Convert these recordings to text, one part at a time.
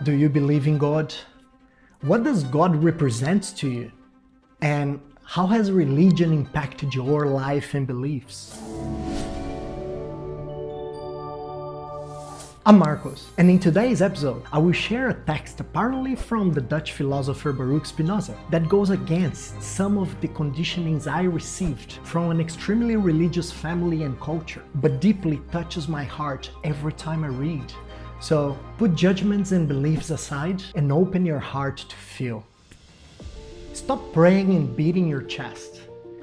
Do you believe in God? What does God represent to you? And how has religion impacted your life and beliefs? I'm Marcos, and in today's episode, I will share a text apparently from the Dutch philosopher Baruch Spinoza that goes against some of the conditionings I received from an extremely religious family and culture, but deeply touches my heart every time I read. So put judgments and beliefs aside and open your heart to feel. Stop praying and beating your chest.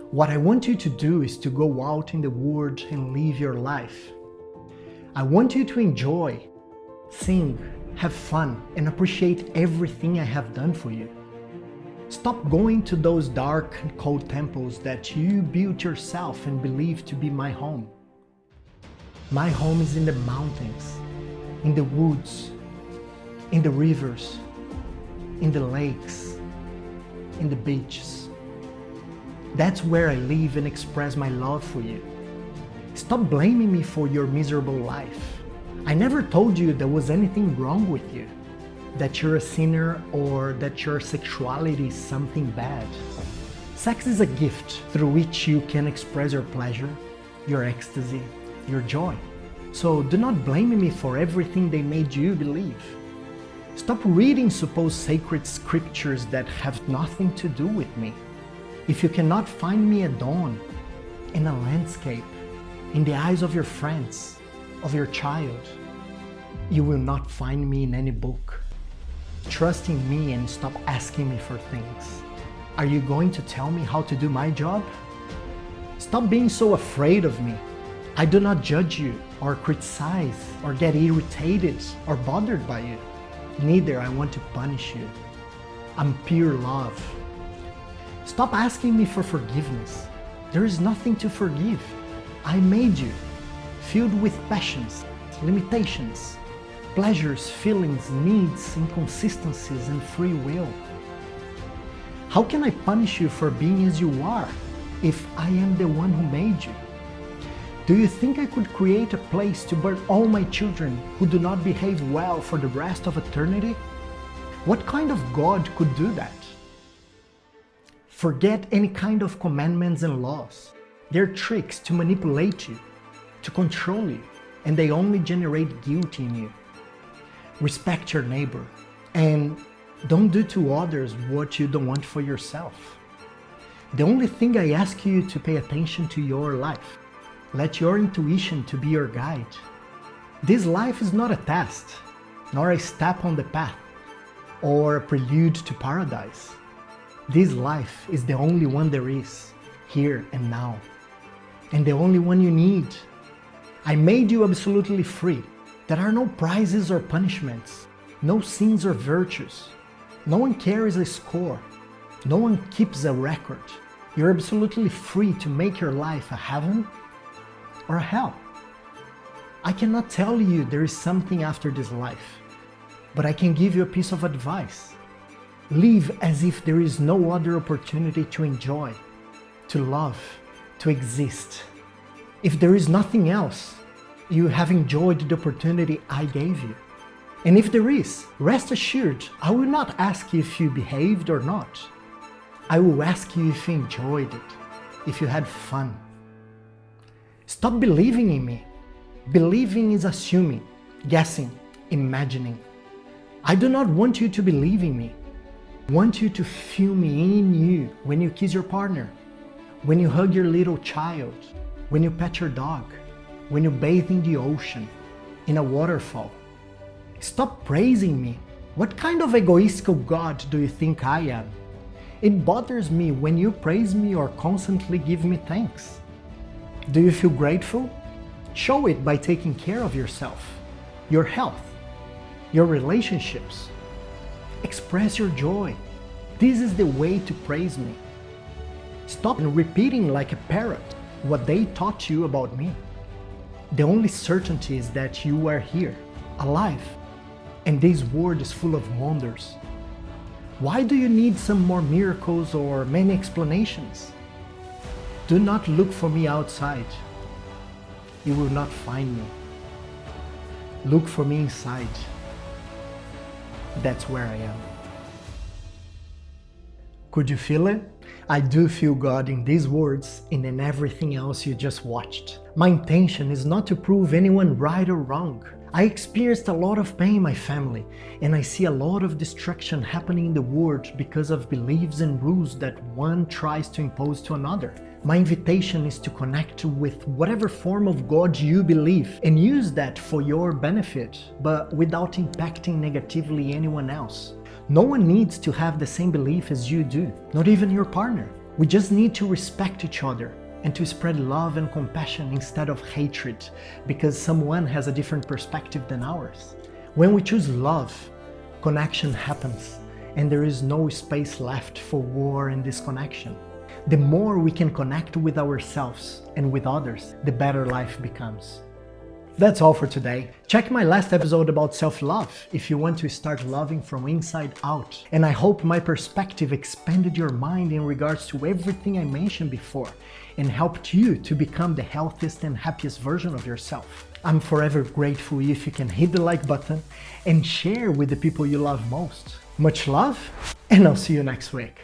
What I want you to do is to go out in the world and live your life. I want you to enjoy, sing, have fun, and appreciate everything I have done for you. Stop going to those dark and cold temples that you built yourself and believe to be my home. My home is in the mountains, in the woods, in the rivers, in the lakes, in the beaches. That's where I live and express my love for you. Stop blaming me for your miserable life. I never told you there was anything wrong with you, that you're a sinner or that your sexuality is something bad. Sex is a gift through which you can express your pleasure, your ecstasy, your joy. So do not blame me for everything they made you believe. Stop reading supposed sacred scriptures that have nothing to do with me. If you cannot find me at dawn, in a landscape, in the eyes of your friends, of your child, you will not find me in any book. Trust in me and stop asking me for things. Are you going to tell me how to do my job? Stop being so afraid of me. I do not judge you or criticize or get irritated or bothered by you. Neither I want to punish you. I'm pure love. Stop asking me for forgiveness. There is nothing to forgive. I made you, filled with passions, limitations, pleasures, feelings, needs, inconsistencies, and free will. How can I punish you for being as you are if I am the one who made you? Do you think I could create a place to burn all my children who do not behave well for the rest of eternity? What kind of God could do that? Forget any kind of commandments and laws. They're tricks to manipulate you, to control you, and they only generate guilt in you. Respect your neighbor, and don't do to others what you don't want for yourself. The only thing I ask you to pay attention to your life. Let your intuition to be your guide. This life is not a test, nor a step on the path, or a prelude to paradise. This life is the only one there is, here and now, and the only one you need. I made you absolutely free. There are no prizes or punishments, no sins or virtues. No one carries a score. No one keeps a record. You're absolutely free to make your life a heaven or a hell. I cannot tell you there is something after this life, but I can give you a piece of advice. Live as if there is no other opportunity to enjoy, to love, to exist. If there is nothing else, you have enjoyed the opportunity I gave you. And if there is, rest assured, I will not ask you if you behaved or not. I will ask you if you enjoyed it, if you had fun. Stop believing in me. Believing is assuming, guessing, imagining. I do not want you to believe in me. I want you to feel me in you when you kiss your partner, when you hug your little child, when you pet your dog, when you bathe in the ocean, in a waterfall. Stop praising me. What kind of egoistical God do you think I am? It bothers me when you praise me or constantly give me thanks. Do you feel grateful? Show it by taking care of yourself, your health, your relationships. Express your joy. This is the way to praise me. Stop repeating like a parrot what they taught you about me. The only certainty is that you are here, alive, and this world is full of wonders. Why do you need some more miracles or many explanations? Do not look for me outside. You will not find me. Look for me inside. that's where I am. Could you feel it? I do feel God in these words and in everything else you just watched. My intention is not to prove anyone right or wrong. I experienced a lot of pain in my family, and I see a lot of destruction happening in the world because of beliefs and rules that one tries to impose to another. My invitation is to connect with whatever form of God you believe and use that for your benefit, but without impacting negatively anyone else. No one needs to have the same belief as you do, not even your partner. We just need to respect each other and to spread love and compassion instead of hatred because someone has a different perspective than ours. When we choose love, connection happens and there is no space left for war and disconnection. The more we can connect with ourselves and with others, the better life becomes. That's all for today. Check my last episode about self-love if you want to start loving from inside out. And I hope my perspective expanded your mind in regards to everything I mentioned before and helped you to become the healthiest and happiest version of yourself. I'm forever grateful if you can hit the like button and share with the people you love most. Much love, and I'll see you next week.